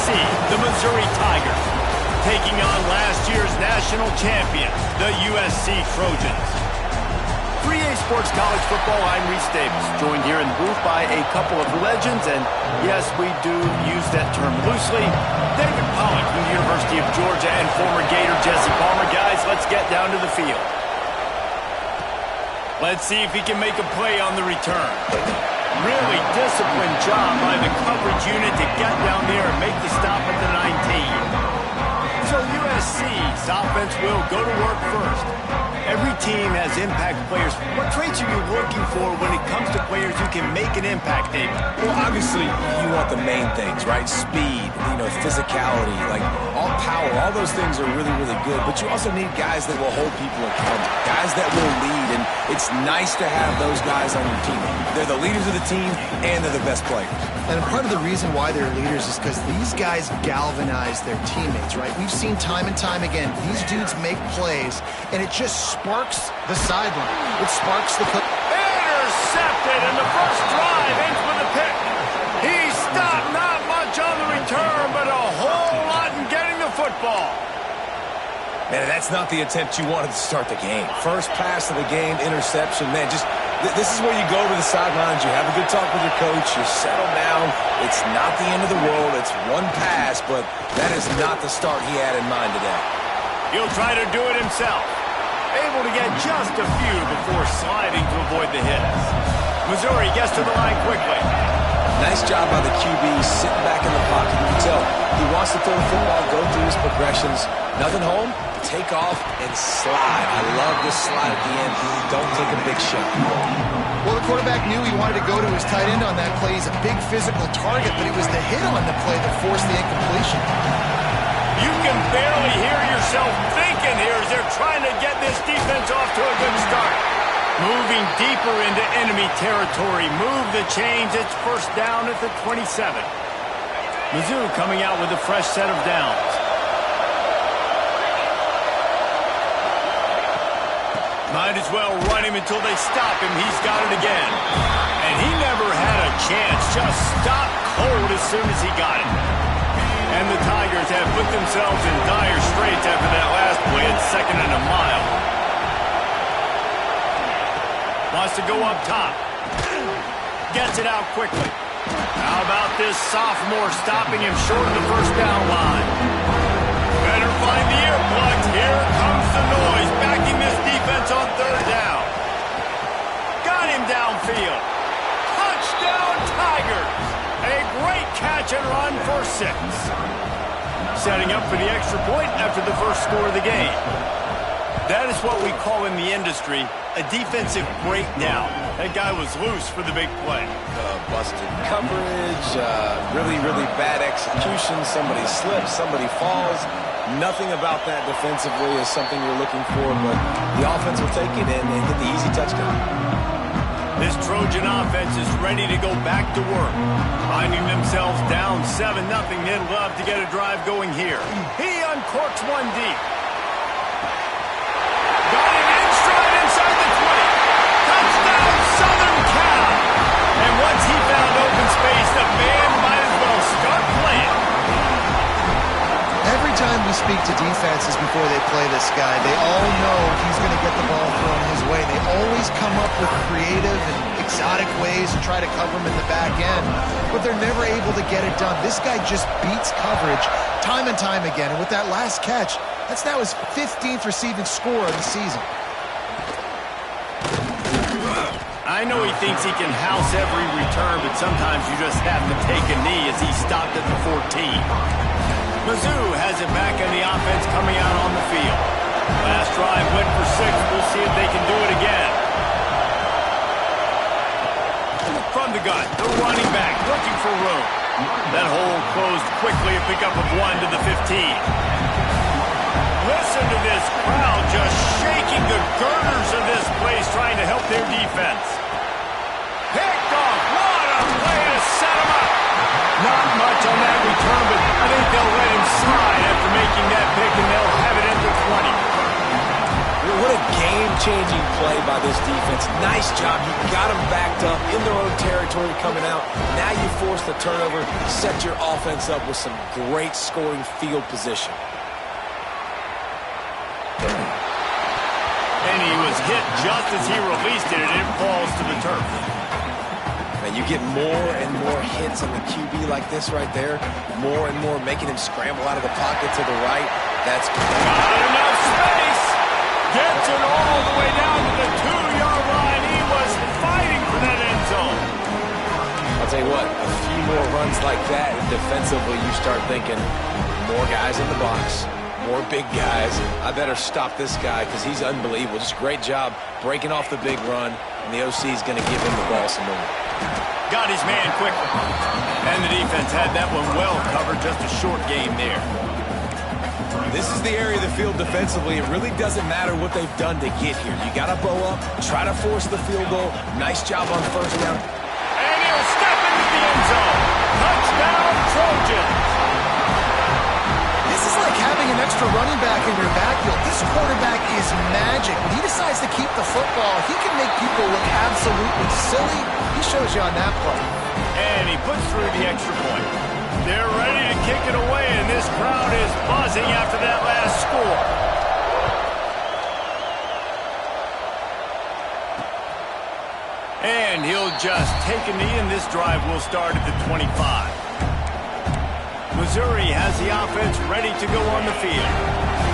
USC, the Missouri Tigers, taking on last year's national champions, the USC Trojans. 3A Sports College Football, I'm Reese Davis, joined here in the booth by a couple of legends, and yes, we do use that term loosely. David Pollock from the University of Georgia and former Gator Jesse Palmer. Guys, let's get down to the field. Let's see if he can make a play on the return. Really disciplined job by the coverage unit to get down there and make the stop at the 19. So USC's offense will go to work first. Every team has impact players. What traits are you looking for when it comes to players who can make an impact, David? Well, obviously, you want the main things, right? Speed, physicality, like all power. All those things are really, really good. But you also need guys that will hold people accountable, guys that will lead. And it's nice to have those guys on your team. They're the leaders of the team, and they're the best players. And part of the reason why they're leaders is because these guys galvanize their teammates, right? We've seen time and time again, these dudes make plays, and it just sparks the sideline. It sparks the... Intercepted, and the first drive ends with a pick. He stopped, not much on the return, but a whole lot in getting the football. Man, that's not the attempt you wanted to start the game. First pass of the game, interception. Man, this is where you go to the sidelines. You have a good talk with your coach. You settle down. It's not the end of the world. It's one pass, but that is not the start he had in mind today. He'll try to do it himself. Able to get just a few before sliding to avoid the hits. Missouri gets to the line quickly. Nice job by the QB sitting back in the pocket. You can tell he wants to throw the football, go through his progressions. Nothing home, take off and slide. I love this slide at the end. Don't take a big shot. Well, the quarterback knew he wanted to go to his tight end on that play. He's a big physical target, but it was the hit on the play that forced the incompletion. You can barely hear yourself thinking here as they're trying to get this defense off to a good start. Moving deeper into enemy territory. Move the chains. It's first down at the 27. Mizzou coming out with a fresh set of downs. Might as well run him until they stop him. He's got it again. And he never had a chance. Just stopped cold as soon as he got it. And the Tigers have put themselves in dire straits after that last play at 2nd and a mile. Wants to go up top. Gets it out quickly. How about this sophomore stopping him short of the first down line? Better find the earplugs. Here comes the noise, backing this defense on 3rd down. Got him downfield. Touchdown Tigers. A great catch and run for 6. Setting up for the extra point after the first score of the game. That is what we call in the industry a defensive breakdown. That guy was loose for the big play. Busted coverage, really, really bad execution. Somebody slips, somebody falls. Nothing about that defensively is something you're looking for, but the offense will take it and get the easy touchdown. This Trojan offense is ready to go back to work. Finding themselves down 7-0, they'd love to get a drive going here. He uncorks one deep. Got him in stride inside the 20. Touchdown, Southern Cal. And once he found open space, the man might as well start playing. Every time we speak to defenses before they play this guy, they all know he's going to get the ball thrown his way. They always come up with creative and exotic ways to try to cover him in the back end, but they're never able to get it done. This guy just beats coverage time and time again, and with that last catch, that's now his 15th receiving score of the season. I know he thinks he can house every return, but sometimes you just have to take a knee as he stopped at the 14. Mizzou has it back in the offense coming out on the field. Last drive went for 6. We'll see if they can do it again. From the gun, the running back looking for room. That hole closed quickly, a pickup of 1 to the 15. Listen to this crowd just shaking the girders of this place trying to help their defense. Picked off. What a play to set him up. Not much on that return, but I think they'll let him slide after making that pick, and they'll have it at the 20. What a game game-changing play by this defense. Nice job. You got them backed up in their own territory coming out. Now you force the turnover, set your offense up with some great scoring field position. And he was hit just as he released it, and it falls to the turf. And you get more and more hits on the QB like this right there. More and more making him scramble out of the pocket to the right. That's got enough space. Gets it all the way down to the 2-yard line. He was fighting for that end zone. I'll tell you what, a few more runs like that, and defensively you start thinking, more guys in the box, more big guys. I better stop this guy because he's unbelievable. Just a great job breaking off the big run, and the OC is going to give him the ball some more. Got his man quickly. And the defense had that one well covered. Just a short game there. This is the area of the field defensively. It really doesn't matter what they've done to get here. You got to bow up, try to force the field goal. Nice job on first down. And he'll step into the end zone. Touchdown, Trojans. This is like having an extra running back in your backfield. This quarterback is magic. When he decides to keep the football, he can make people look absolutely silly. He shows you on that play. And he puts through the extra point. They're ready to kick it away, and this crowd is buzzing after that last score. And he'll just take a knee, and this drive will start at the 25. Missouri has the offense ready to go on the field.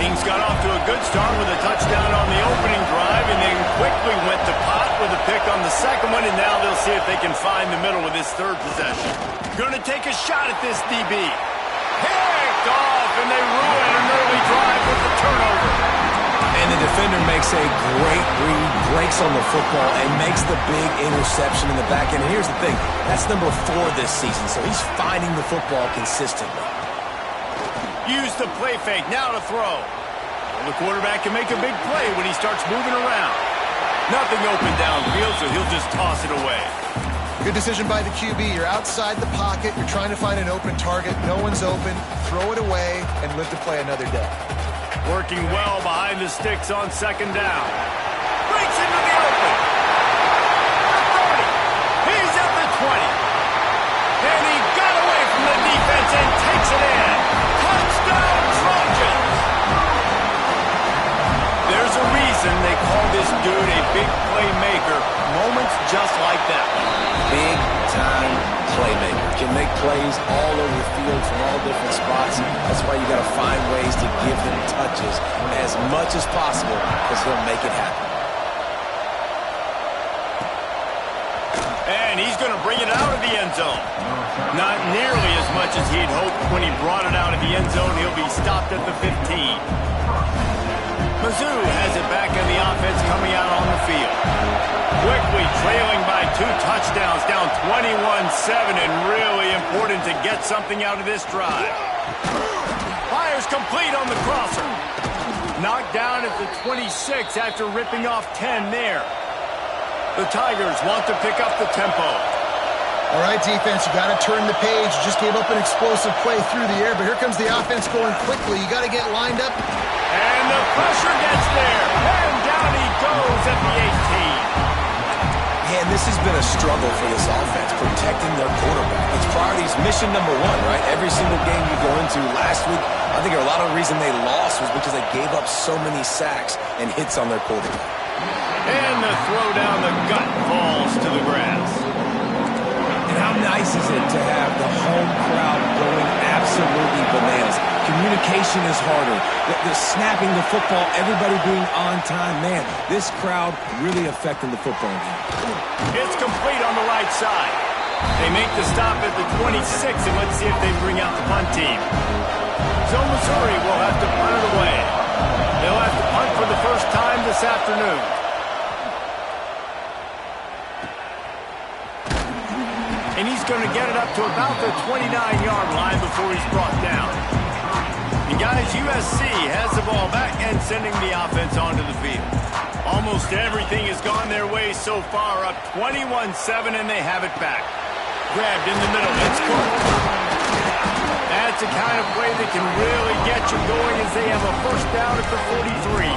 Things got off to a good start with a touchdown on the opening drive, and then quickly went to pot with a pick on the second one, and now they'll see if they can find the middle with this third possession. Going to take a shot at this DB. Picked off, and they ruin an early drive with the turnover. And the defender makes a great read, breaks on the football, and makes the big interception in the back end. And here's the thing, that's number 4 this season, so he's finding the football consistently. Use the play fake, now to throw. Well, the quarterback can make a big play when he starts moving around. Nothing open downfield, so he'll just toss it away. Good decision by the QB. You're outside the pocket. You're trying to find an open target. No one's open. Throw it away and live to play another day. Working well behind the sticks on second down. Breaks into the open. 30. He's at the 20. And he got away from the defense and takes it in. Touchdown, Trojans. There's a reason they call this dude a big playmaker. Moments just like that one. Big-time playmaker. Can make plays all over the field from all different spots. That's why you got to find ways to give him touches as much as possible because he'll make it happen. And he's going to bring it out of the end zone. Not nearly as much as he'd hoped when he brought it out of the end zone. He'll be stopped at the 15. Mizzou has it back in the offense coming out on the field. Quickly trailing by 2 touchdowns, down 21-7, and really important to get something out of this drive. Fires complete on the crosser. Knocked down at the 26 after ripping off 10 there. The Tigers want to pick up the tempo. All right, defense, you got to turn the page. You just gave up an explosive play through the air, but here comes the offense going quickly. You got to get lined up. And the pressure gets there. And down he goes at the 18. And this has been a struggle for this offense, protecting their quarterback. It's priorities, mission number 1, right? Every single game you go into last week, I think a lot of the reason they lost was because they gave up so many sacks and hits on their quarterback. And the throw down the gut falls to the grass. And how nice is it to have the home crowd going absolutely bananas? Communication is harder. The snapping the football, everybody being on time. Man, this crowd really affecting the football game. It's complete on the right side. They make the stop at the 26, and let's see if they bring out the punt team. So Missouri will have to punt it away. They'll have to punt for the first time this afternoon. And he's going to get it up to about the 29-yard line before he's brought down. And guys, USC has the ball back and sending the offense onto the field. Almost everything has gone their way so far, up 21-7, and they have it back. Grabbed in the middle, it's caught. That's the kind of play that can really get you going as they have a first down at the 43.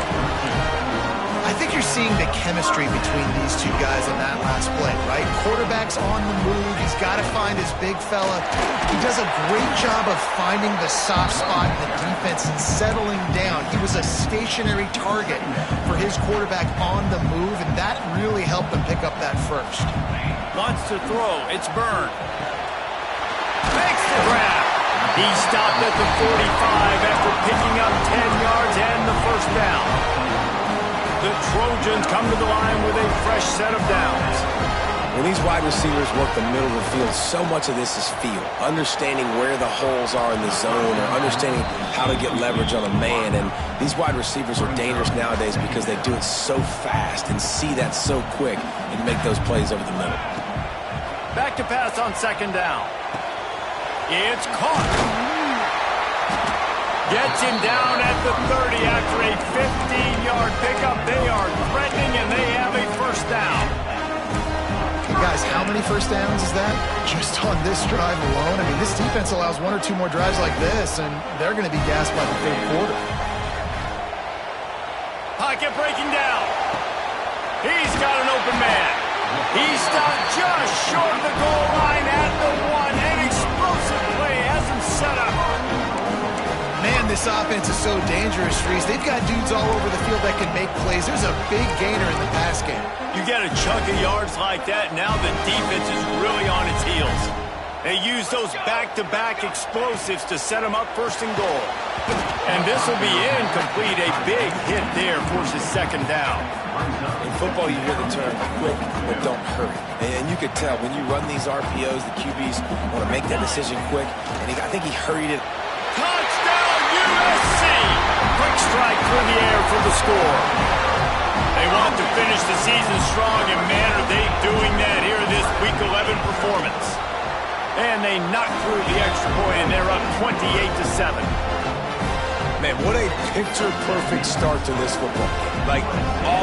I I think you're seeing the chemistry between these two guys on that last play, right? Quarterback's on the move. He's got to find his big fella. He does a great job of finding the soft spot in the defense and settling down. He was a stationary target for his quarterback on the move, and that really helped him pick up that first. Wants to throw. It's Byrne. Makes the grab. He stopped at the 45 after picking up 10 yards and the first down. The Trojans come to the line with a fresh set of downs. When these wide receivers work the middle of the field, so much of this is feel. Understanding where the holes are in the zone or understanding how to get leverage on a man. And these wide receivers are dangerous nowadays because they do it so fast and see that so quick and make those plays over the middle. Back to pass on second down. It's caught. Gets him down at the 30 after a 15-yard pickup. They are threatening, and they have a first down. Guys, how many first downs is that? Just on this drive alone? I mean, this defense allows one or two more drives like this, and they're going to be gassed by the third quarter. Pocket breaking down. He's got an open man. He stopped just short of the goal line at the 1. An explosive play has him set up. Man, this offense is so dangerous, Reese. They've got dudes all over the field that can make plays. There's a big gainer in the pass game. You get a chunk of yards like that, now the defense is really on its heels. They use those back-to-back explosives to set them up first and goal. And this will be incomplete. A big hit there forces second down. In football, you hear the term quick, but don't hurry. And you could tell when you run these RPOs, the QBs want to make that decision quick. And I think he hurried it. Touchdown, USC! Quick strike through the air for the score. They want to finish the season strong, and man, are they doing that here in this Week 11 performance. And they knock through the extra point, and they're up 28-7. Man, what a picture-perfect start to this football game. Like,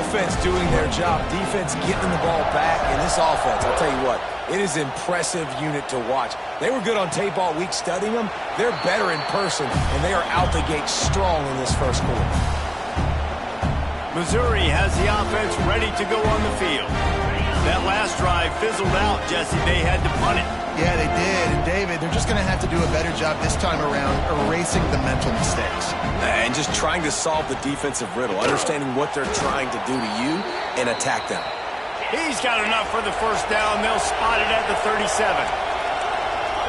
offense doing their job, defense getting the ball back, and this offense, I'll tell you what, it is an impressive unit to watch. They were good on tape all week studying them. They're better in person, and they are out the gate strong in this first quarter. Missouri has the offense ready to go on the field. That last drive fizzled out, Jesse. They had to punt it. Yeah, they did. And, David, they're just going to have to do a better job this time around erasing the mental mistakes. And just trying to solve the defensive riddle, understanding what they're trying to do to you and attack them. He's got enough for the first down. They'll spot it at the 37.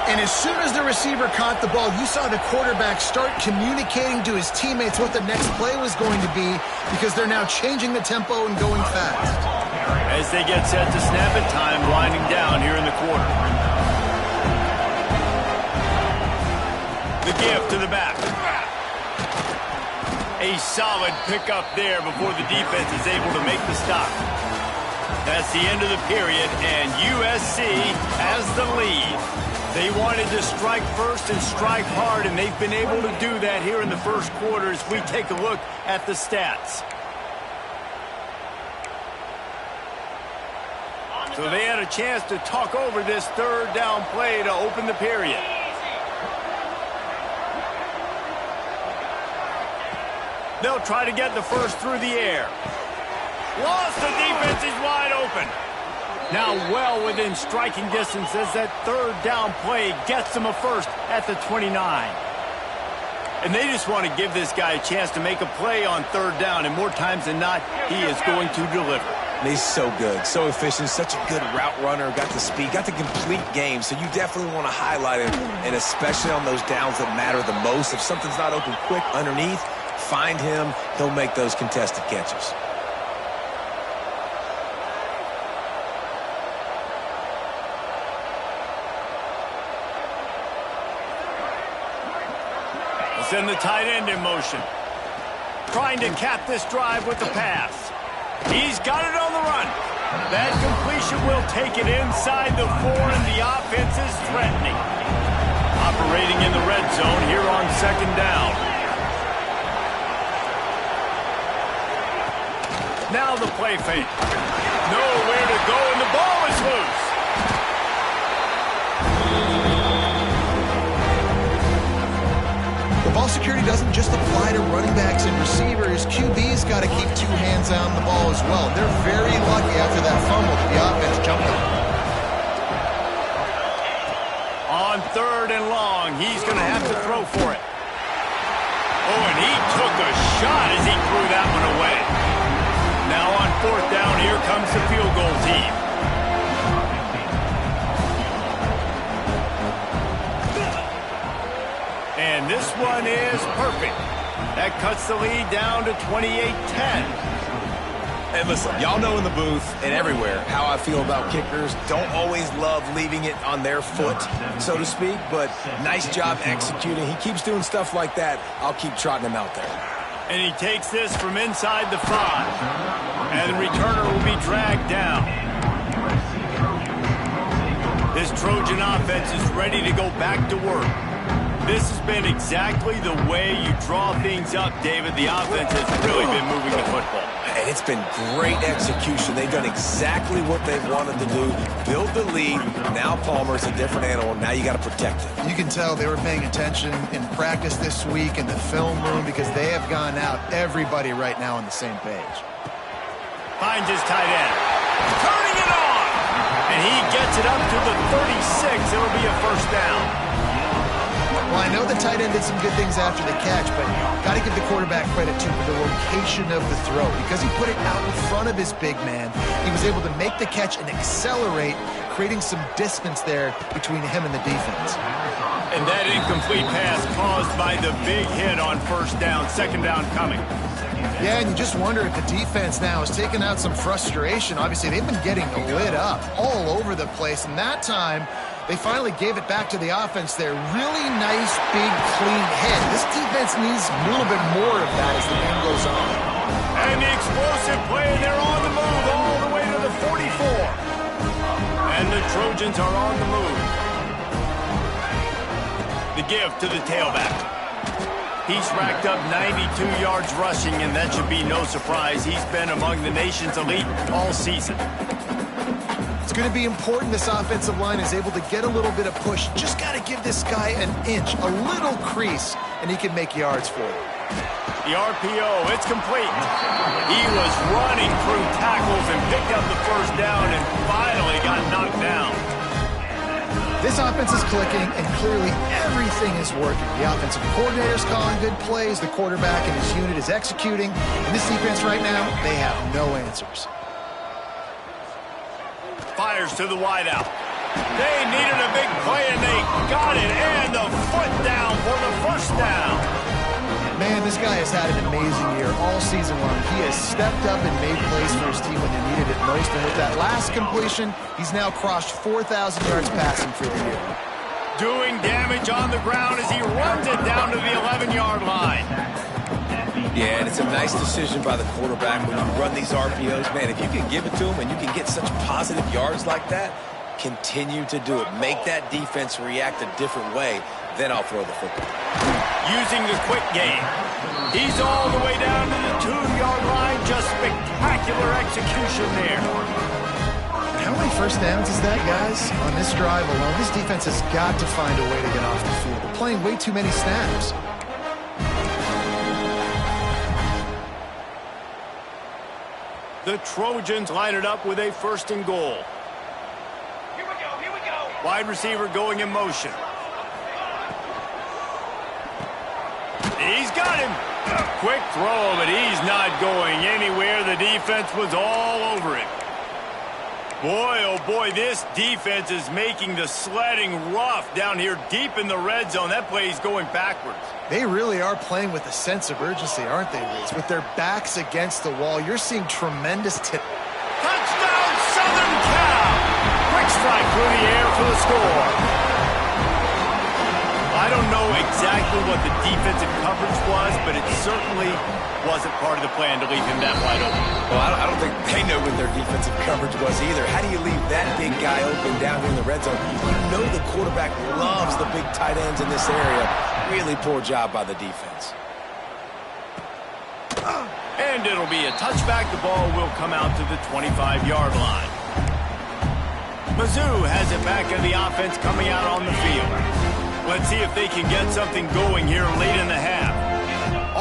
And as soon as the receiver caught the ball, you saw the quarterback start communicating to his teammates what the next play was going to be because they're now changing the tempo and going fast. As they get set to snap it, time winding down here in the quarter. The give to the back. A solid pickup there before the defense is able to make the stop. That's the end of the period, and USC has the lead. They wanted to strike first and strike hard, and they've been able to do that here in the first quarter as we take a look at the stats. So they had a chance to talk over this third down play to open the period. They'll try to get the first through the air. Lost, the defense is wide open. Now well within striking distance as that third down play gets them a first at the 29. And they just want to give this guy a chance to make a play on third down, and more times than not, he is going to deliver. He's so good, so efficient, such a good route runner, got the speed, got the complete game, so you definitely want to highlight him, and especially on those downs that matter the most. If something's not open quick underneath, find him, he'll make those contested catches. Send the tight end in motion. Trying to cap this drive with the pass. He's got it on the run. That completion will take it inside the 4, and the offense is threatening. Operating in the red zone here on second down. Now the play fake. Nowhere to go, and the ball is loose. Ball security security doesn't just apply to running backs and receivers. QB's got to keep two hands on the ball as well. And they're very lucky after that fumble that the offense jumped on. On 3rd and long, he's going to have to throw for it. Oh, and he took a shot as he threw that one away. Now on 4th down, here comes the field goal team. And this one is perfect. That cuts the lead down to 28-10. And listen, y'all know in the booth and everywhere how I feel about kickers. Don't always love leaving it on their foot, so to speak, but nice job executing. He keeps doing stuff like that. I'll keep trotting him out there. And he takes this from inside the 5. And the returner will be dragged down. This Trojan offense is ready to go back to work. This has been exactly the way you draw things up, David. The offense has really been moving the football. And it's been great execution. They've done exactly what they've wanted to do. Build the lead. Now Palmer's a different animal. Now you got to protect him. You can tell they were paying attention in practice this week in the film room because they have gone out, everybody right now on the same page. Finds his tight end. Turning it on! And he gets it up to the 36. It'll be a 1st down. Well, I know the tight end did some good things after the catch, but got to give the quarterback credit, too, for the location of the throw. Because he put it out in front of his big man, he was able to make the catch and accelerate, creating some distance there between him and the defense. And that incomplete pass caused by the big hit on 1st down, 2nd down coming. Yeah, and you just wonder if the defense now has taken out some frustration. Obviously, they've been getting lit up all over the place, and that time they finally gave it back to the offense there. Really nice, big, clean hit. This defense needs a little bit more of that as the game goes on. And the explosive play, and they're on the move all the way to the 44. And the Trojans are on the move. The give to the tailback. He's racked up 92 yards rushing, and that should be no surprise. He's been among the nation's elite all season. It's going to be important this offensive line is able to get a little bit of push. Just got to give this guy an inch, a little crease, and he can make yards for it. The RPO, it's complete. He was running through tackles and picked up the 1st down and finally got knocked down. This offense is clicking, and clearly everything is working. The offensive coordinator's calling good plays. The quarterback and his unit is executing. And this defense right now, they have no answers. Fires to the wideout. They needed a big play, and they got it. And the foot down for the 1st down. Man, this guy has had an amazing year all season long. He has stepped up and made plays for his team when they needed it most. And with that last completion, he's now crossed 4,000 yards passing for the year. Doing damage on the ground as he runs it down to the 11-yard line. Yeah, and it's a nice decision by the quarterback when you run these RPOs. Man, if you can give it to him and you can get such positive yards like that, continue to do it. Make that defense react a different way. Then I'll throw the football. Using the quick game. He's all the way down to the 2-yard line. Just spectacular execution there. How many 1st downs is that, guys? On this drive alone, this defense has got to find a way to get off the field. They're playing way too many snaps. The Trojans line it up with a 1st and goal. Here we go. Wide receiver going in motion. He's got him. Quick throw, but he's not going anywhere. The defense was all over it. Boy, oh boy, this defense is making the sledding rough down here deep in the red zone. That play is going backwards. They really are playing with a sense of urgency, aren't they, Reese? With their backs against the wall, you're seeing tremendous Touchdown, Southern Cal! Quick strike through the air for the score. I don't know exactly what the defensive coverage was, but it certainly wasn't part of the plan to leave him that wide open. Well, I don't think they know what their defensive coverage was either. How do you leave that big guy open down here in the red zone? You know the quarterback loves the big tight ends in this area. Really poor job by the defense. And it'll be a touchback. The ball will come out to the 25-yard line. Mizzou has it back in the offense coming out on the field. Let's see if they can get something going here late in the half.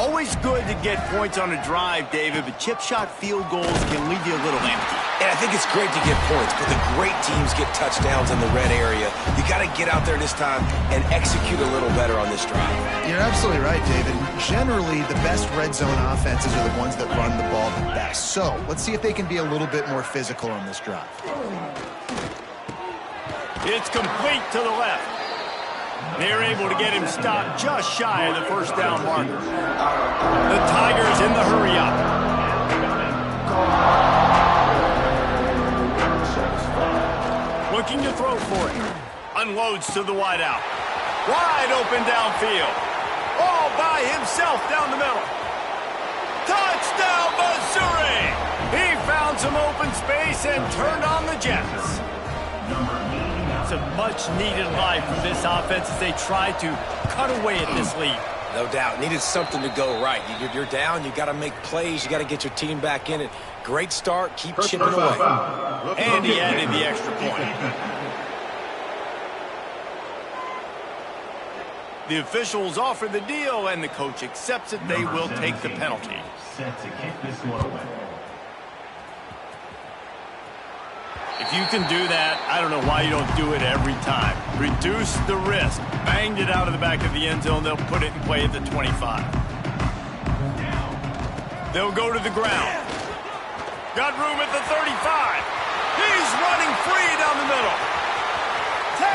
Always good to get points on a drive, David, but chip shot field goals can leave you a little empty. And I think it's great to get points, but the great teams get touchdowns in the red area. You got to get out there this time and execute a little better on this drive. You're absolutely right, David. Generally, the best red zone offenses are the ones that run the ball the best. So let's see if they can be a little bit more physical on this drive. It's complete to the left. They're able to get him stopped just shy of the first down marker. The Tigers in the hurry up. Looking to throw for it. Unloads to the wideout. Wide open downfield. All by himself down the middle. Touchdown, Missouri! He found some open space and turned on the Jets. It's a much-needed life for this offense as they try to cut away at this lead. No doubt. Needed something to go right. You're down. You got to make plays. You got to get your team back in it. Great start. Keep chipping away. And he added the extra point. The officials offer the deal, and the coach accepts it. They will take the penalty. Set to kick this one away. If you can do that, I don't know why you don't do it every time. Reduce the risk. Banged it out of the back of the end zone. They'll put it in play at the 25. They'll go to the ground. Got room at the 35. He's running free down the middle. 10.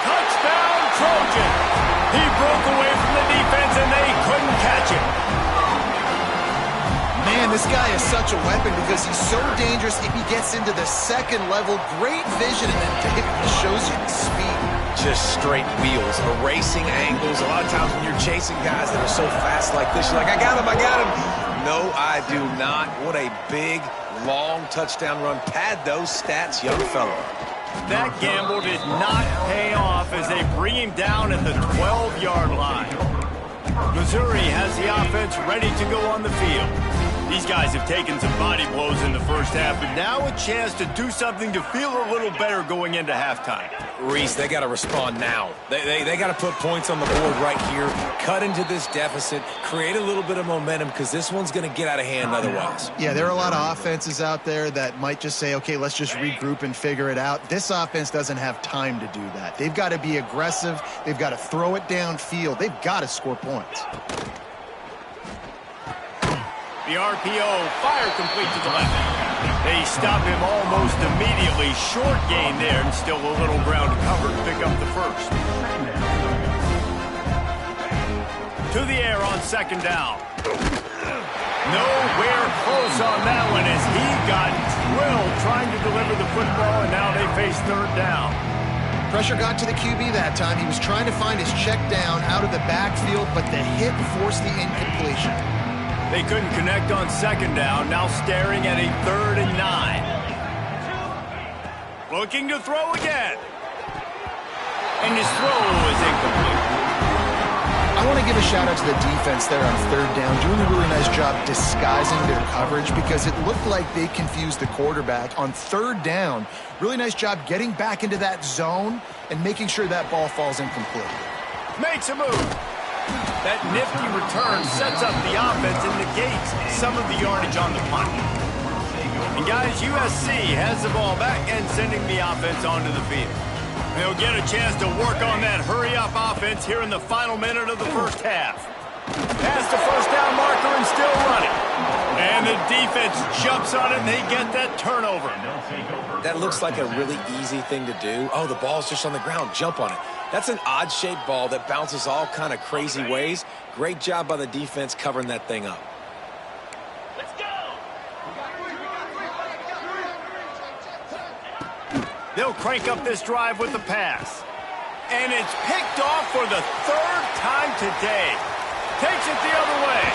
Touchdown, Trojan. He broke away from the defense, and they couldn't catch him. Man, this guy is such a weapon because he's so dangerous if he gets into the second level. Great vision, and then David shows you the speed. Just straight wheels, erasing angles. A lot of times when you're chasing guys that are so fast like this, you're like, I got him, I got him. No, I do not. What a big, long touchdown run. Pad those stats, young fellow. That gamble did not pay off as they bring him down at the 12-yard line. Missouri has the offense ready to go on the field. These guys have taken some body blows in the first half, but now a chance to do something to feel a little better going into halftime. Reese, they got to respond now. They got to put points on the board right here, cut into this deficit, create a little bit of momentum because this one's going to get out of hand otherwise. Yeah, there are a lot of offenses out there that might just say, okay, let's just regroup and figure it out. This offense doesn't have time to do that. They've got to be aggressive. They've got to throw it downfield. They've got to score points. The RPO, fire complete to the left. They stop him almost immediately. Short gain there, and still a little ground to cover to pick up the first. To the air on second down. Nowhere close on that one as he got drilled trying to deliver the football, and now they face third down. Pressure got to the QB that time. He was trying to find his check down out of the backfield, but the hit forced the incompletion. They couldn't connect on second down, now staring at a 3rd and 9. Looking to throw again. And his throw is incomplete. I want to give a shout out to the defense there on third down, doing a really nice job disguising their coverage because it looked like they confused the quarterback on third down. Really nice job getting back into that zone and making sure that ball falls incomplete. Makes a move. That nifty return sets up the offense and negates some of the yardage on the punt. And guys, USC has the ball back and sending the offense onto the field. They'll get a chance to work on that hurry-up offense here in the final minute of the first half. Past the first down marker and still running. And the defense jumps on it and they get that turnover. That looks like a really easy thing to do. Oh, the ball's just on the ground. Jump on it. That's an odd-shaped ball that bounces all kind of crazy ways. Great job by the defense covering that thing up. Let's go! They'll crank up this drive with the pass. And it's picked off for the 3rd time today. Takes it the other way.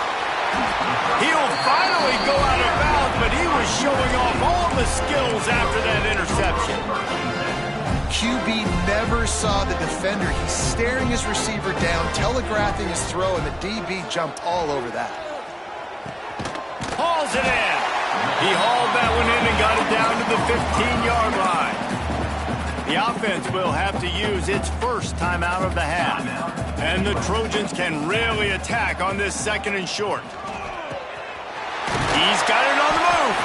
He'll finally go out of bounds, but he was showing off all the skills after that interception. QB never saw the defender. He's staring his receiver down, telegraphing his throw, and the DB jumped all over that. Hauls it in. He hauled that one in and got it down to the 15-yard line. The offense will have to use its first timeout of the half. And the Trojans can really attack on this 2nd and short. He's got it on the move.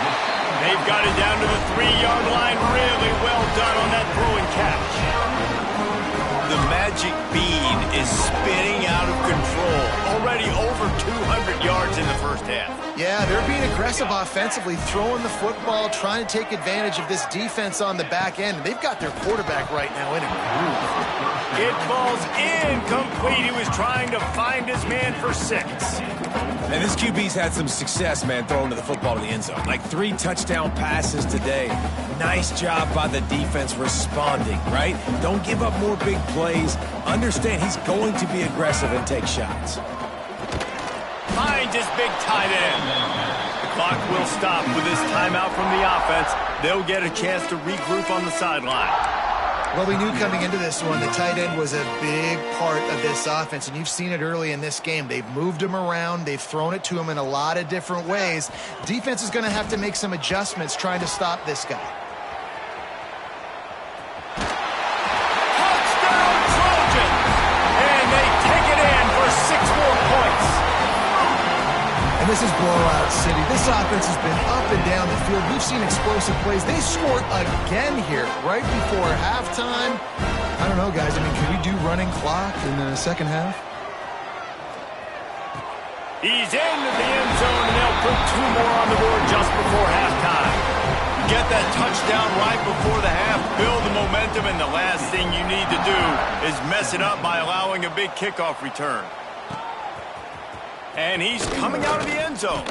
They've got it down to the 3-yard line. Really well done on that throw and catch. The magic bean is spinning out of control. Already over 200 yards in the first half. Yeah, they're being aggressive offensively, throwing the football, trying to take advantage of this defense on the back end. They've got their quarterback right now in a groove. It falls incomplete. He was trying to find his man for 6. And this QB's had some success, man, throwing the football to the end zone. Like 3 touchdown passes today. Nice job by the defense responding, right? Don't give up more big plays. Understand he's going to be aggressive and take shots. Finds his big tight end. The clock will stop with this timeout from the offense. They'll get a chance to regroup on the sideline. Well, we knew coming into this one, the tight end was a big part of this offense, and you've seen it early in this game. They've moved him around. They've thrown it to him in a lot of different ways. Defense is going to have to make some adjustments trying to stop this guy. Touchdown, Trojans! And they take it in for 6 more points. And this is blowout city. This offense has been up and down the field. We've seen explosive plays. They scored again here right before halftime. I don't know, guys. I mean, can we do running clock in the second half? He's into the end zone, and they'll put 2 more on the board just before halftime. Get that touchdown right before the half, build the momentum, and the last thing you need to do is mess it up by allowing a big kickoff return. And he's coming out of the end zone.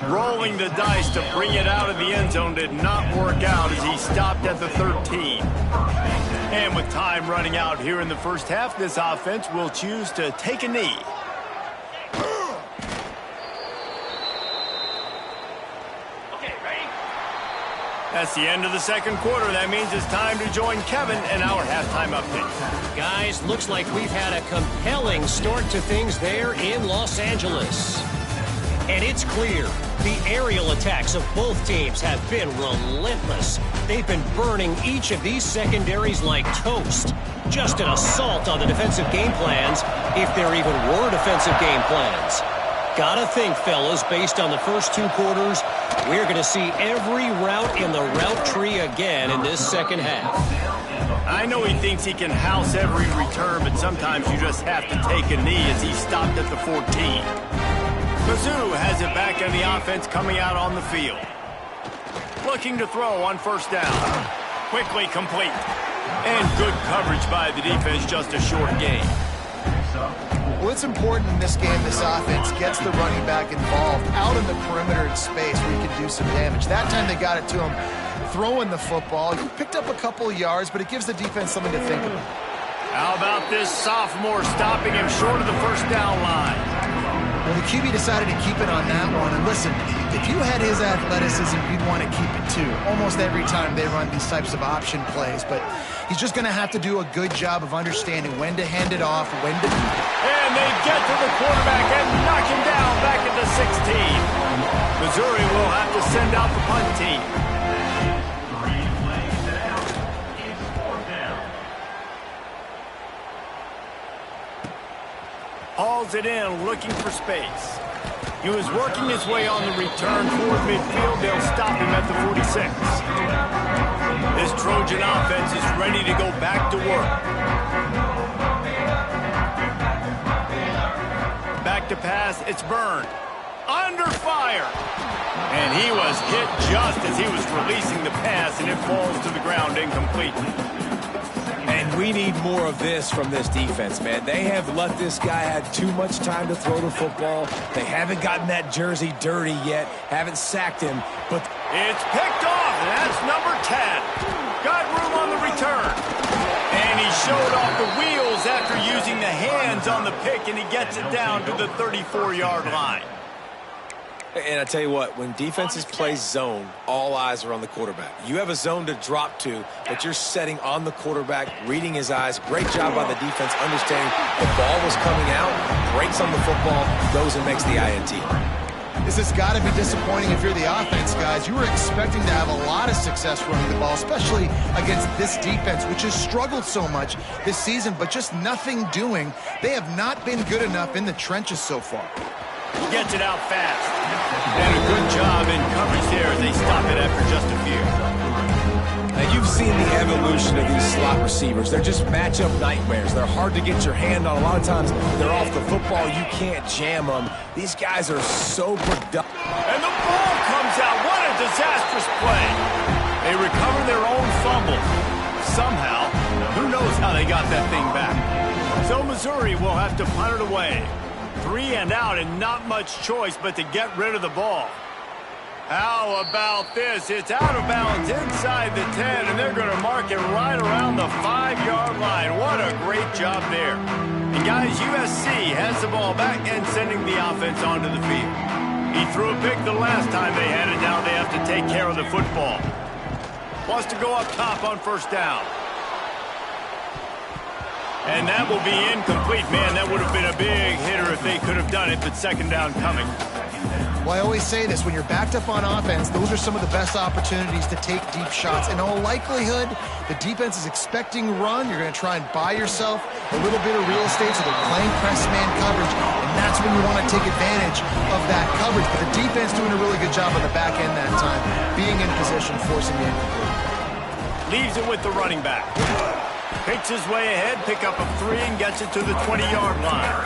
Rolling the dice to bring it out of the end zone did not work out as he stopped at the 13. And with time running out here in the first half, this offense will choose to take a knee. Okay, ready? That's the end of the 2nd quarter. That means it's time to join Kevin in our halftime update. Guys, looks like we've had a compelling start to things there in Los Angeles. And it's clear, the aerial attacks of both teams have been relentless. They've been burning each of these secondaries like toast. Just an assault on the defensive game plans, if there even were defensive game plans. Gotta think, fellas, based on the first 2 quarters, we're going to see every route in the route tree again in this second half. I know he thinks he can house every return, but sometimes you just have to take a knee as he stopped at the 14. Mizzou has it back on the offense coming out on the field. Looking to throw on 1st down. Quickly complete. And good coverage by the defense, just a short gain. Well, it's important in this game, this offense gets the running back involved out in the perimeter in space where he can do some damage. That time they got it to him throwing the football. He picked up a couple of yards, but it gives the defense something to think about. How about this sophomore stopping him short of the 1st down line? Well, the QB decided to keep it on that one. And listen, if you had his athleticism, you'd want to keep it too. Almost every time they run these types of option plays. But he's just going to have to do a good job of understanding when to hand it off, when to keep it. And they get to the quarterback and knock him down back at the 16. Missouri will have to send out the punt team. 3 plays down. It's 4th down. Hauls it in, looking for space. He was working his way on the return toward midfield. They'll stop him at the 46. This Trojan offense is ready to go back to work. Back to pass, it's Byrne. Under fire. And he was hit just as he was releasing the pass, and it falls to the ground incomplete. And we need more of this from this defense, man. They have let this guy have too much time to throw the football. They haven't gotten that jersey dirty yet, haven't sacked him, but it's picked off, and that's number 10. Got room on the return. And he showed off the wheels after using the hands on the pick, and he gets it down to the 34-yard line. And I tell you what, when defenses play zone, all eyes are on the quarterback. You have a zone to drop to, but you're setting on the quarterback, reading his eyes. Great job by the defense, understanding the ball was coming out, breaks on the football, goes and makes the INT. This has got to be disappointing if you're the offense, guys. You were expecting to have a lot of success running the ball, especially against this defense, which has struggled so much this season, but just nothing doing. They have not been good enough in the trenches so far. Gets it out fast. And a good job in coverage there as they stop it after just a few. Now, you've seen the evolution of these slot receivers. They're just matchup nightmares. They're hard to get your hand on. A lot of times, they're off the football. You can't jam them. These guys are so productive. And the ball comes out. What a disastrous play. They recover their own fumble. Somehow, who knows how they got that thing back. So Missouri will have to punt it away. 3 and out and not much choice but to get rid of the ball. How about this? It's out of bounds inside the 10, and they're going to mark it right around the 5-yard line. What a great job there. And guys, USC has the ball back and sending the offense onto the field. He threw a pick the last time they had it. Now they have to take care of the football. Wants to go up top on first down. And that will be incomplete. Man, that would have been a big hitter if they could have done it, but second down coming. Well, I always say this, when you're backed up on offense, those are some of the best opportunities to take deep shots. In all likelihood, the defense is expecting run. You're going to try and buy yourself a little bit of real estate, so they're playing press man coverage, and that's when you want to take advantage of that coverage. But the defense doing a really good job on the back end that time, being in position, forcing the incomplete. Leaves it with the running back. Picks his way ahead, pick up a 3, and gets it to the 20-yard line.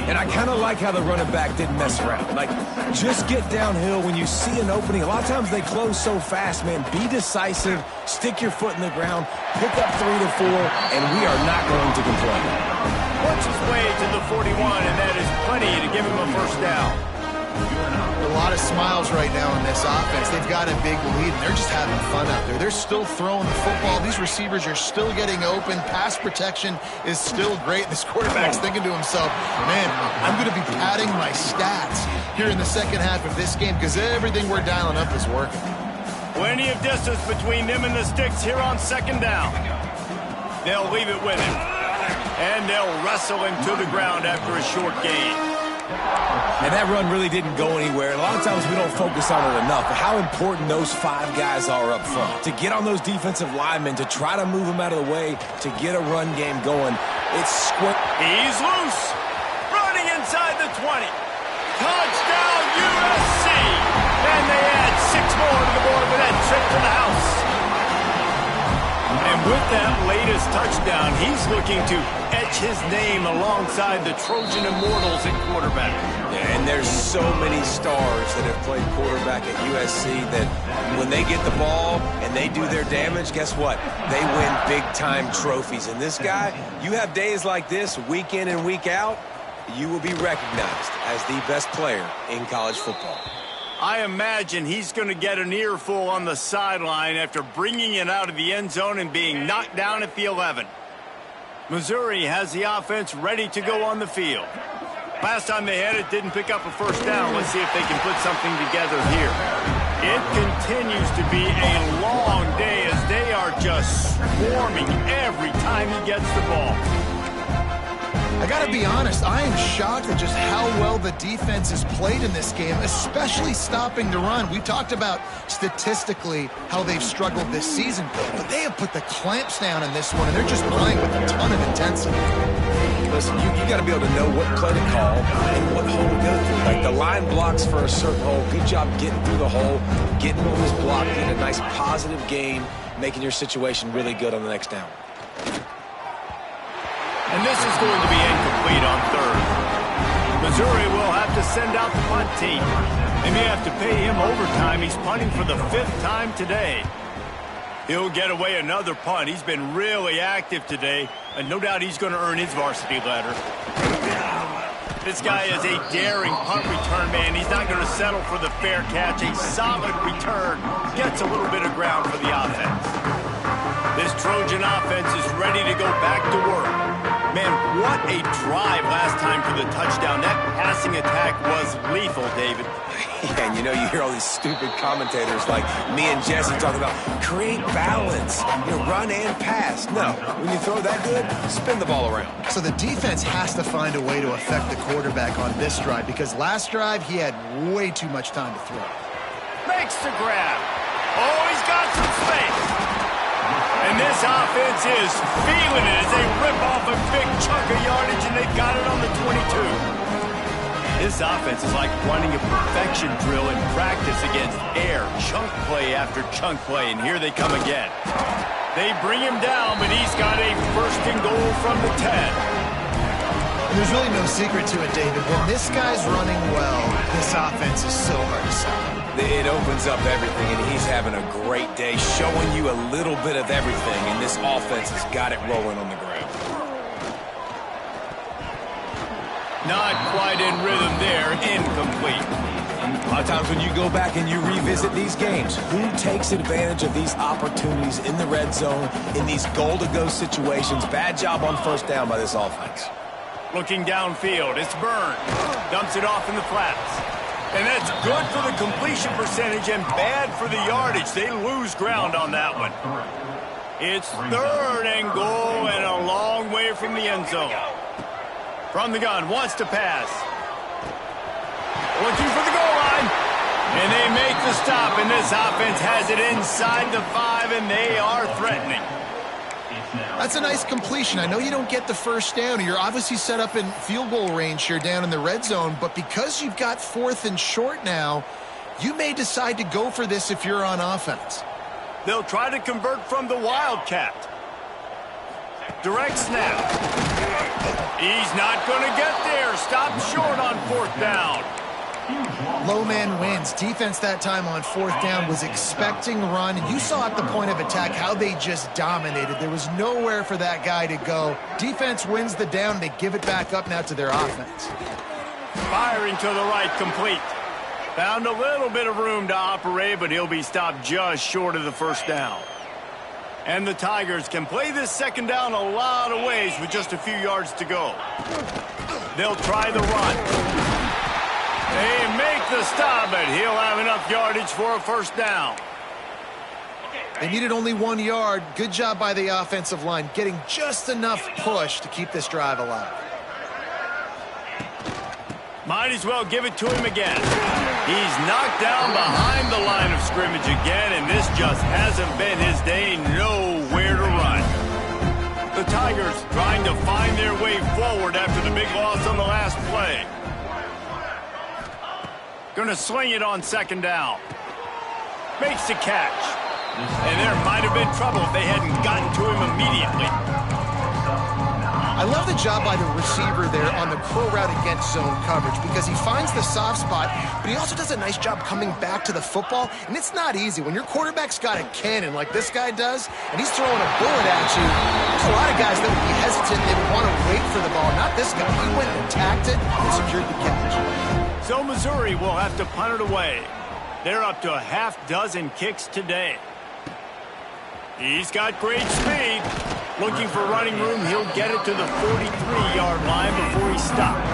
And I kind of like how the running back didn't mess around. Like, just get downhill when you see an opening. A lot of times they close so fast, man. Be decisive, stick your foot in the ground, pick up 3 to 4, and we are not going to complain. Works his way to the 41, and that is plenty to give him a first down. A lot of smiles right now in this offense. They've got a big lead, and they're just having fun out there. They're still throwing the football. These receivers are still getting open. Pass protection is still great. This quarterback's thinking to himself, man, I'm going to be padding my stats here in the second half of this game because everything we're dialing up is working. Plenty of distance between them and the sticks here on second down. They'll leave it with him. And they'll wrestle him to the ground after a short gain. And that run really didn't go anywhere. A lot of times we don't focus on it enough, but how important those 5 guys are up front. To get on those defensive linemen, to try to move them out of the way, to get a run game going. It's square. He's loose. Running inside the 20. Touchdown, USC. And they add 6 more to the board with that trip to the house. And with that latest touchdown, he's looking to etch his name alongside the Trojan Immortals at quarterback. Yeah, and there's so many stars that have played quarterback at USC that when they get the ball and they do their damage, guess what? They win big-time trophies. And this guy, you have days like this, week in and week out, you will be recognized as the best player in college football. I imagine he's going to get an earful on the sideline after bringing it out of the end zone and being knocked down at the 11. Missouri has the offense ready to go on the field. Last time they had it, didn't pick up a first down. Let's see if they can put something together here. It continues to be a long day as they are just swarming every time he gets the ball. I got to be honest, I am shocked at just how well the defense has played in this game, especially stopping the run. We talked about statistically how they've struggled this season, but they have put the clamps down in this one, and they're just playing with a ton of intensity. Listen, you got to be able to know what play to call and what hole to go through. Like the line blocks for a certain hole. Good job getting through the hole, getting what was blocked, getting a nice positive gain, making your situation really good on the next down. And this is going to be incomplete on third. Missouri will have to send out the punt team. They may have to pay him overtime. He's punting for the 5th time today. He'll get away another punt. He's been really active today, and no doubt he's going to earn his varsity letter. This guy is a daring punt return man. He's not going to settle for the fair catch. A solid return. Gets a little bit of ground for the offense. This Trojan offense is ready to go back to work. Man, what a drive last time for the touchdown. That passing attack was lethal, David. Yeah, and you know, you hear all these stupid commentators like me and Jesse talking about create balance, run and pass. No, when you throw that good, spin the ball around. So the defense has to find a way to affect the quarterback on this drive because last drive he had way too much time to throw. Makes the grab. Oh, he's got some space. And this offense is feeling it as they rip off a big chunk of yardage, and they got it on the 22. This offense is like running a perfection drill in practice against air. Chunk play after chunk play, and here they come again. They bring him down, but he's got a first and goal from the 10. There's really no secret to it, David. When this guy's running well, this offense is so hard to stop. It opens up everything, and he's having a great day, showing you a little bit of everything, and this offense has got it rolling on the ground. Not quite in rhythm there, incomplete. A lot of times when you go back and you revisit these games, who takes advantage of these opportunities in the red zone, in these goal-to-go situations? Bad job on first down by this offense. Looking downfield, it's Byrne. Dumps it off in the flats. And that's good for the completion percentage and bad for the yardage. They lose ground on that one. It's third and goal and a long way from the end zone. From the gun, wants to pass. Looking for the goal line. And they make the stop, and this offense has it inside the 5, and they are threatening. That's a nice completion. I know you don't get the first down. You're obviously set up in field goal range here down in the red zone, but because you've got 4th and short now, you may decide to go for this if you're on offense. They'll try to convert from the Wildcat. Direct snap. He's not going to get there. Stop short on 4th down. Low man wins. Defense that time on 4th down was expecting run. And you saw at the point of attack how they just dominated. There was nowhere for that guy to go. Defense wins the down. They give it back up now to their offense. Firing to the right, complete. Found a little bit of room to operate, but he'll be stopped just short of the first down. And the Tigers can play this second down a lot of ways with just a few yards to go. They'll try the run. They make the stop, but he'll have enough yardage for a first down. They needed only 1 yard. Good job by the offensive line, getting just enough push to keep this drive alive. Might as well give it to him again. He's knocked down behind the line of scrimmage again, and this just hasn't been his day. Nowhere to run. The Tigers trying to find their way forward after the big loss on the last play. Gonna sling it on second down. Makes the catch. And there might have been trouble if they hadn't gotten to him immediately. I love the job by the receiver there on the crow route against zone coverage because he finds the soft spot, but he also does a nice job coming back to the football, and it's not easy. When your quarterback's got a cannon like this guy does, and he's throwing a bullet at you, there's a lot of guys that would be hesitant. They would want to wait for the ball. Not this guy. He went and attacked it and secured the catch. So Missouri will have to punt it away. They're up to a half dozen kicks today. He's got great speed. Looking for running room, he'll get it to the 43-yard line before he stops.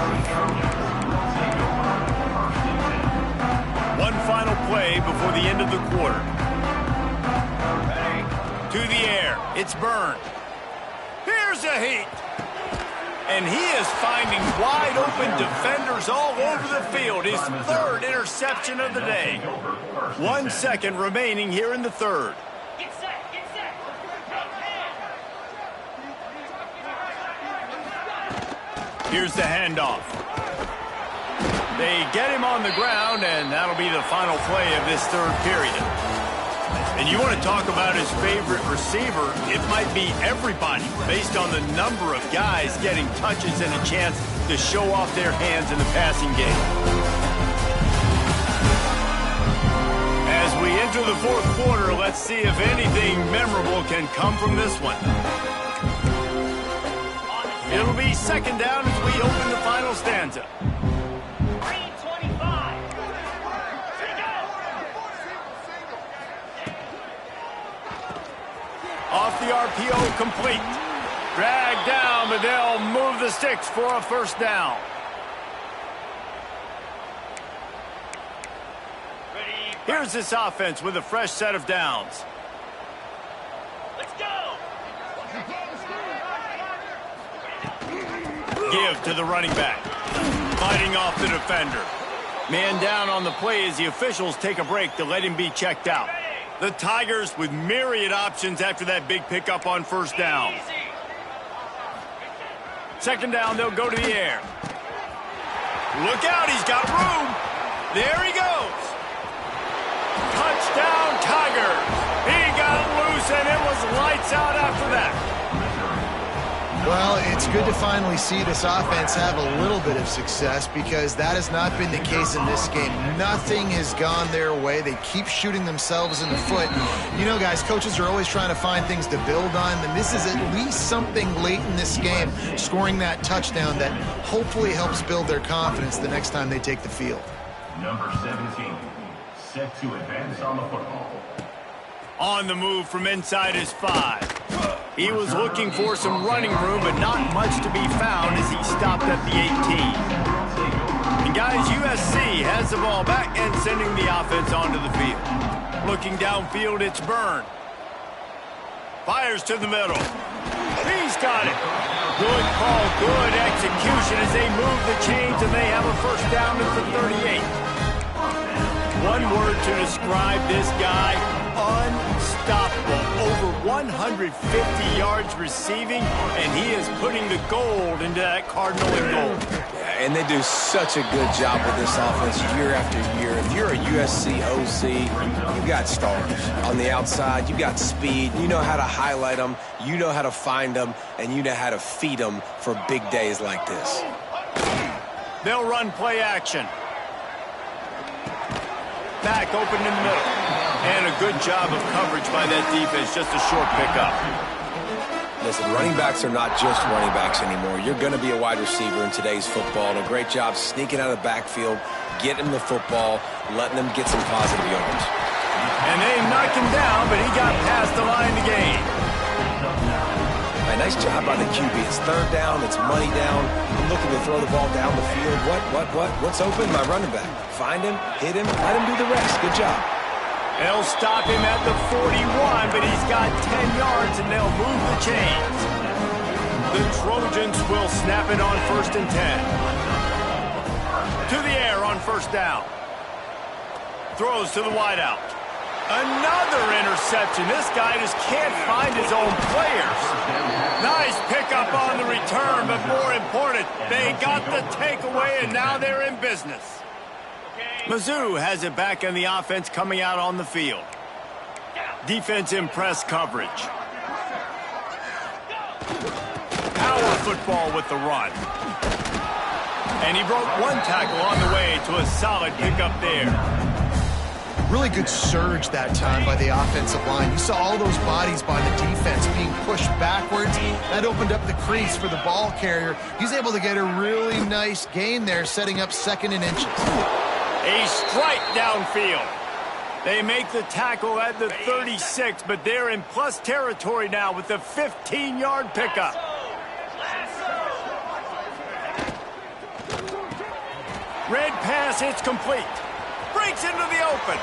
One final play before the end of the quarter. To the air, it's Byrne. Here's a heat. And he is finding wide-open defenders all over the field. His third interception of the day. 1 second remaining here in the third. Get set, get set. Here's the handoff. They get him on the ground, and that'll be the final play of this third period. And you want to talk about his favorite receiver, it might be everybody based on the number of guys getting touches and a chance to show off their hands in the passing game. As we enter the fourth quarter, let's see if anything memorable can come from this one. It'll be second down as we open the final stanza. Off the RPO, complete. Dragged down, but they'll move the sticks for a first down. Here's this offense with a fresh set of downs. Let's go! Give to the running back. Fighting off the defender. Man down on the play as the officials take a break to let him be checked out. The Tigers with myriad options after that big pickup on first down. Second down, they'll go to the air. Look out, he's got room. There he goes. Touchdown, Tigers. He got loose, and it was lights out after that. Well, it's good to finally see this offense have a little bit of success because that has not been the case in this game. Nothing has gone their way. They keep shooting themselves in the foot. You know, guys, coaches are always trying to find things to build on, and this is at least something late in this game, scoring that touchdown that hopefully helps build their confidence the next time they take the field. Number 17, set to advance on the football. On the move from inside his 5. He was looking for some running room, but not much to be found as he stopped at the 18. And guys, USC has the ball back and sending the offense onto the field. Looking downfield, it's Byrne. Fires to the middle. He's got it. Good call, good execution as they move the chains and they have a first down at the 38. One word to describe this guy, unstoppable. Over 150 yards receiving, and he is putting the gold into that Cardinal and gold. Yeah, and they do such a good job with this offense year after year. If you're a USC OC, you got stars. On the outside, you got speed. You know how to highlight them. You know how to find them, and you know how to feed them for big days like this. They'll run play action. Back open in the middle. And a good job of coverage by that defense. Just a short pickup. Listen, running backs are not just running backs anymore. You're going to be a wide receiver in today's football. And a great job sneaking out of the backfield, getting the football, letting them get some positive yards. And they knocked him down, but he got past the line to gain. Nice job by the QB. It's third down. It's money down. I'm looking to throw the ball down the field. What's open? My running back. Find him, hit him, let him do the rest. Good job. They'll stop him at the 41, but he's got 10 yards, and they'll move the chains. The Trojans will snap it on 1st and 10. To the air on first down. Throws to the wideout. Another interception. This guy just can't find his own players. Nice pickup on the return, but more important, they got the takeaway, and now they're in business. Mizzou has it back in the offense coming out on the field. Defense in press coverage. Power football with the run. And he broke one tackle on the way to a solid pickup there. Really good surge that time by the offensive line. You saw all those bodies by the defense being pushed backwards. That opened up the crease for the ball carrier. He's able to get a really nice gain there, setting up 2nd and inches. A strike downfield. They make the tackle at the 36, but they're in plus territory now with the 15-yard pickup. Red pass, it's complete. Breaks into the open.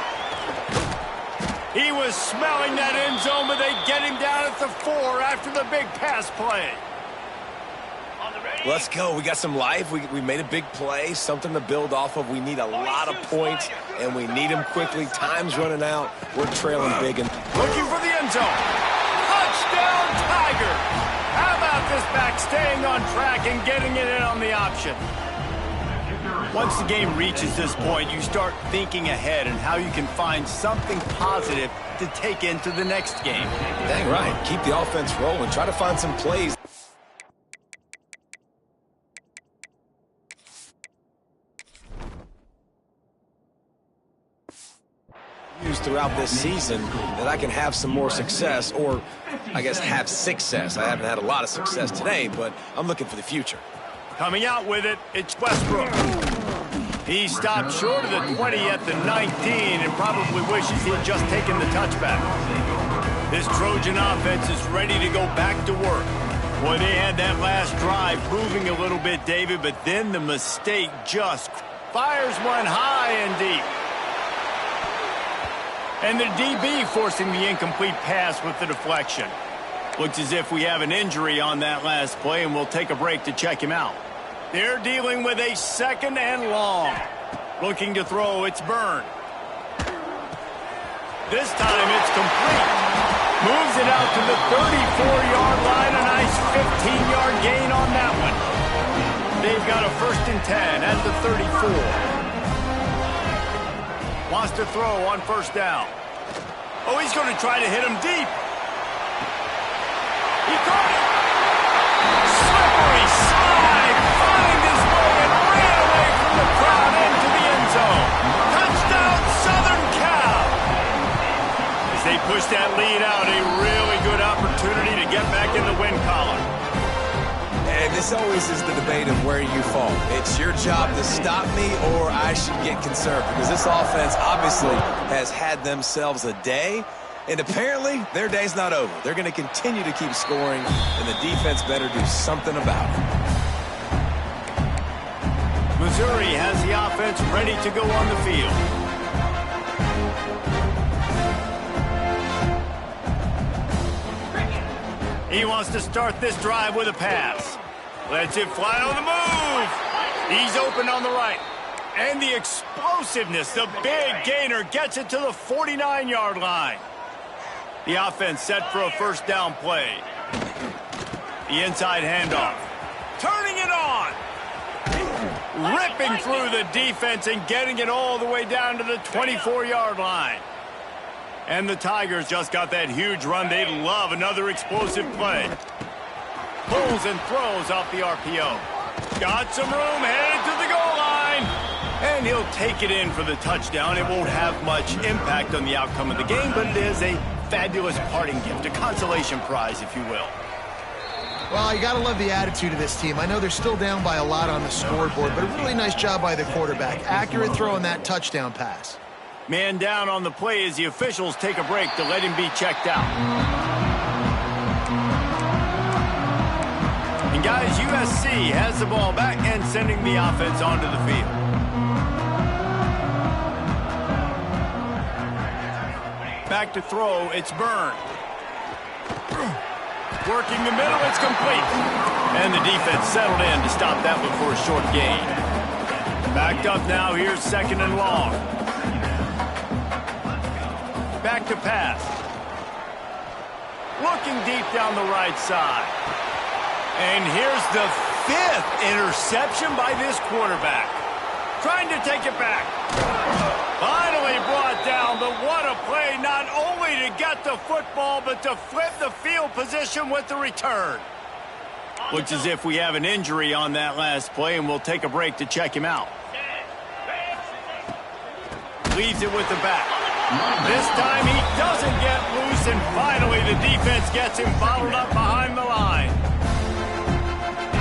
He was smelling that end zone, but they get him down at the 4 after the big pass play. Let's go. We got some life. We made a big play, something to build off of. We need a lot of points, and we need them quickly. Time's running out. We're trailing big. And looking for the end zone. Touchdown, Tiger. How about this back staying on track and getting it in on the option? Once the game reaches this point, you start thinking ahead and how you can find something positive to take into the next game. Dang right. Keep the offense rolling. Try to find some plays. Throughout this season that I can have some more success, or I guess have success. I haven't had a lot of success today, but I'm looking for the future. Coming out with it, it's Westbrook. He stopped short of the 20 at the 19 and probably wishes he'd just taken the touchback. This Trojan offense is ready to go back to work. Boy, they had that last drive moving a little bit, David, but then the mistake just fires one high and deep. And the DB forcing the incomplete pass with the deflection. Looks as if we have an injury on that last play, and we'll take a break to check him out. They're dealing with a 2nd and long. Looking to throw, it's Byrne. This time it's complete. Moves it out to the 34-yard line. A nice 15-yard gain on that one. They've got a 1st and 10 at the 34. Wants to throw on 1st down. Oh, he's going to try to hit him deep. He caught it. Slippery slide. Find his way and ran away from the crowd into the end zone. Touchdown, Southern Cal. As they push that lead out, a really good opportunity to get back in the win column. And this always is the debate of where you fall. It's your job to stop me or I should get concerned, because this offense obviously has had themselves a day, and apparently their day's not over. They're going to continue to keep scoring, and the defense better do something about it. Missouri has the offense ready to go on the field. He wants to start this drive with a pass. Lets it fly on the move. He's open on the right. And the explosiveness, the big gainer, gets it to the 49-yard line. The offense set for a 1st down play. The inside handoff. Turning it on. Ripping through the defense and getting it all the way down to the 24-yard line. And the Tigers just got that huge run. They love another explosive play. Pulls and throws off the RPO. Got some room, headed to the goal line. And he'll take it in for the touchdown. It won't have much impact on the outcome of the game, but it is a fabulous parting gift, a consolation prize, if you will. Well, you got to love the attitude of this team. I know they're still down by a lot on the scoreboard, but a really nice job by the quarterback. Accurate throw on that touchdown pass. Man down on the play as the officials take a break to let him be checked out. And guys, USC has the ball back and sending the offense onto the field. Back to throw, it's Byrne. Working the middle, it's complete. And the defense settled in to stop that one for a short gain. Backed up now, here's 2nd and long. Back to pass. Looking deep down the right side. And here's the 5th interception by this quarterback. Trying to take it back. Finally brought down, but what a play, not only to get the football, but to flip the field position with the return. Looks as if we have an injury on that last play, and we'll take a break to check him out. Leaves it with the back. This time he doesn't get loose, and finally the defense gets him bottled up behind the line.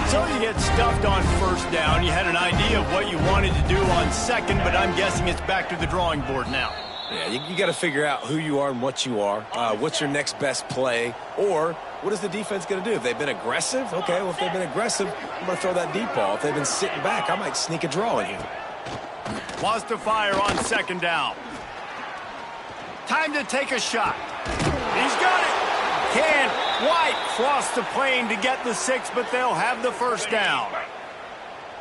So you get stuffed on 1st down. You had an idea of what you wanted to do on 2nd, but I'm guessing it's back to the drawing board now. Yeah, you got to figure out who you are and what you are. What's your next best play? Or what is the defense going to do? If they've been aggressive, okay, well, if they've been aggressive, I'm going to throw that deep ball. If they've been sitting back, I might sneak a draw in here. Wants to fire on 2nd down. Time to take a shot. He's got it. Can't quite cross the plane to get the 6, but they'll have the 1st down.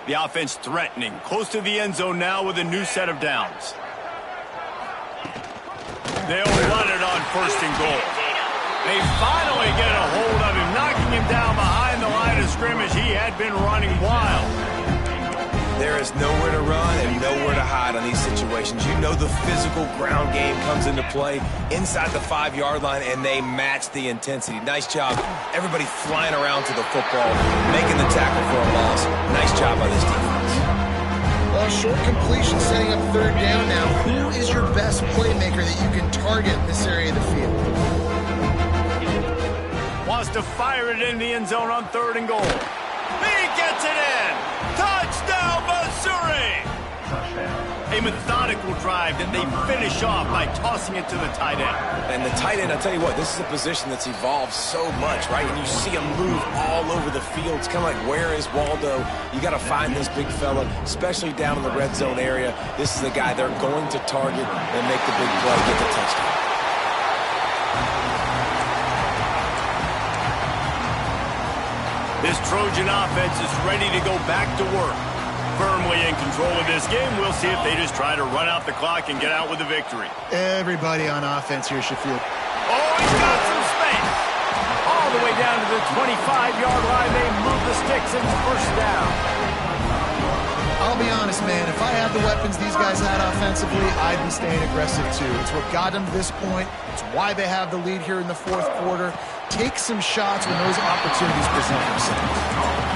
The offense threatening, close to the end zone now with a new set of downs. They'll run it on 1st and goal. They finally get a hold of him, knocking him down behind the line of scrimmage. He had been running wild. There is nowhere to run and nowhere to hide on these situations. You know the physical ground game comes into play inside the 5-yard line, and they match the intensity. Nice job. Everybody flying around to the football, making the tackle for a loss. Nice job by this defense. Well, short completion setting up 3rd down now. Who is your best playmaker that you can target in this area of the field? Wants to fire it in the end zone on 3rd and goal. He gets it in. Touchdown, Missouri! A A methodical drive that they finish off by tossing it to the tight end. And the tight end, I'll tell you what, this is a position that's evolved so much, right? And you see him move all over the field. It's kind of like, where is Waldo? You got to find this big fella, especially down in the red zone area. This is the guy they're going to target and make the big play, get the touchdown. This Trojan offense is ready to go back to work. Firmly in control of this game. We'll see if they just try to run out the clock and get out with a victory. Everybody on offense here should feel. Oh, he's got some space. All the way down to the 25-yard line. They move the sticks and first down. I'll be honest, man, if I had the weapons these guys had offensively, I'd be staying aggressive too. It's what got them to this point. It's why they have the lead here in the fourth quarter. Take some shots when those opportunities present themselves.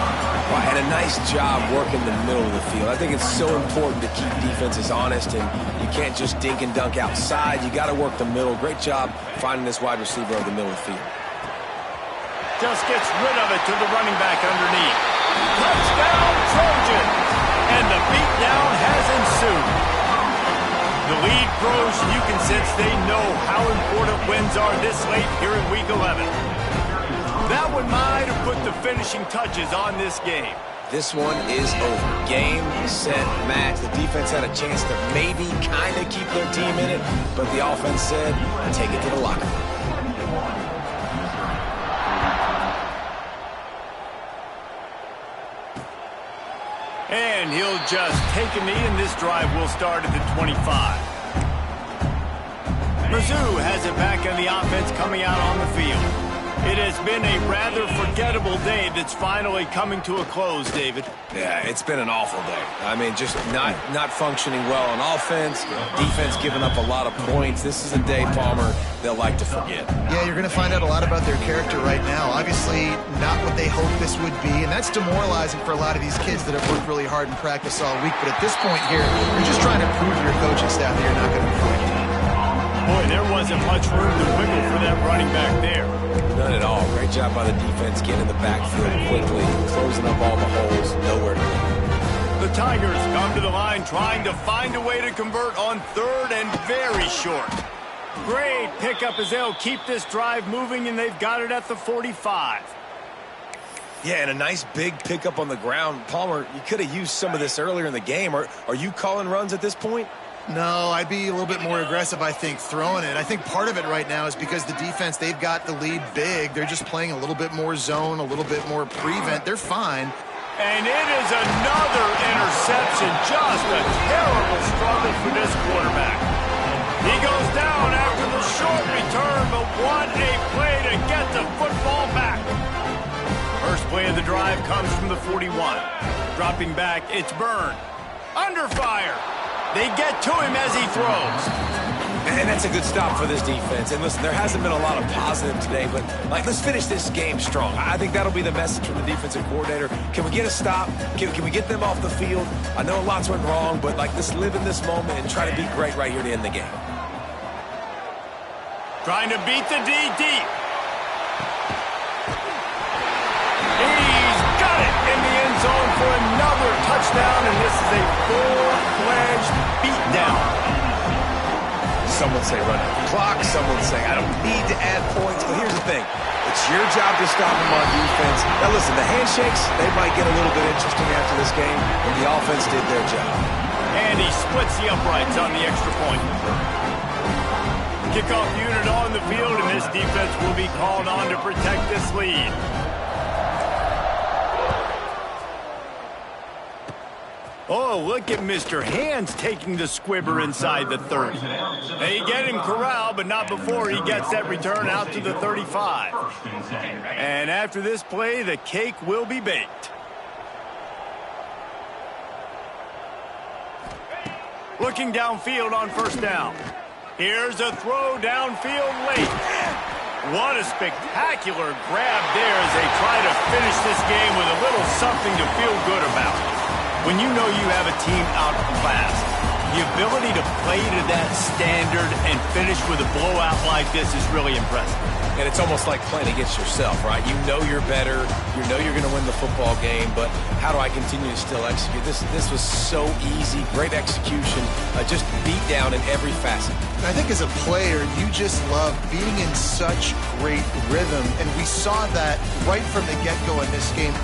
Well, and a nice job working the middle of the field. I think it's so important to keep defenses honest, and you can't just dink and dunk outside. You got to work the middle. Great job finding this wide receiver over the middle of the field. Just gets rid of it to the running back underneath. Touchdown, Trojans! And the beatdown has ensued. The lead grows. You can sense they know how important wins are this late here in Week 11. That one might have put the finishing touches on this game. This one is over. Game, set, match. The defense had a chance to maybe kind of keep their team in it, but the offense said, take it to the locker room. And he'll just take a knee, and this drive will start at the 25. Mizzou has it back on the offense coming out on the field. It has been a rather forgettable day that's finally coming to a close, David. Yeah, it's been an awful day. I mean, just not functioning well on offense, defense giving up a lot of points. This is a day, Palmer, they'll like to forget. Yeah, you're going to find out a lot about their character right now. Obviously, not what they hoped this would be, and that's demoralizing for a lot of these kids that have worked really hard in practice all week. But at this point here, you're just trying to prove to your coaching staff that you're not going to quit. Boy, there wasn't much room to wiggle for that running back there. None at all. Great job by the defense getting in the backfield quickly, closing up all the holes, nowhere to go. The Tigers come to the line trying to find a way to convert on third and very short. Great pickup as they'll keep this drive moving, and they've got it at the 45. Yeah, and a nice big pickup on the ground. Palmer, you could have used some of this earlier in the game. Are you calling runs at this point? No, I'd be a little bit more aggressive, I think, throwing it. I think part of it right now is because the defense, they've got the lead big. They're just playing a little bit more zone, a little bit more prevent. They're fine. And it is another interception. Just a terrible struggle for this quarterback. He goes down after the short return, but what a play to get the football back. First play of the drive comes from the 41. Dropping back, it's Byrne. Under fire. They get to him as he throws. And that's a good stop for this defense. And listen, there hasn't been a lot of positive today, but let's finish this game strong. I think that'll be the message from the defensive coordinator. Can we get a stop? Can we get them off the field? I know lots went wrong, but let's live in this moment and try to be great right here to end the game. Trying to beat the D deep. He's got it in the end zone for another touchdown, and this is a full-fledged beatdown. Some would say run out the clock. Some would say I don't need to add points. But here's the thing. It's your job to stop them on defense. Now, listen, the handshakes, they might get a little bit interesting after this game, but the offense did their job. And he splits the uprights on the extra point. Kickoff unit on the field, and this defense will be called on to protect this lead. Oh, look at Mr. Hands taking the squibber inside the 30. They get him corralled, but not before he gets that return out to the 35. And after this play, the cake will be baked. Looking downfield on first down. Here's a throw downfield late. What a spectacular grab there as they try to finish this game with a little something to feel good about. When you know you have a team outclassed, The ability to play to that standard and finish with a blowout like this is really impressive. And it's almost like playing against yourself, right? You know you're better. You know you're going to win the football game, but how do I continue to still execute? This was so easy. Great execution. Just beat down in every facet. I think as a player, you just love being in such great rhythm, and we saw that right from the get-go in this game.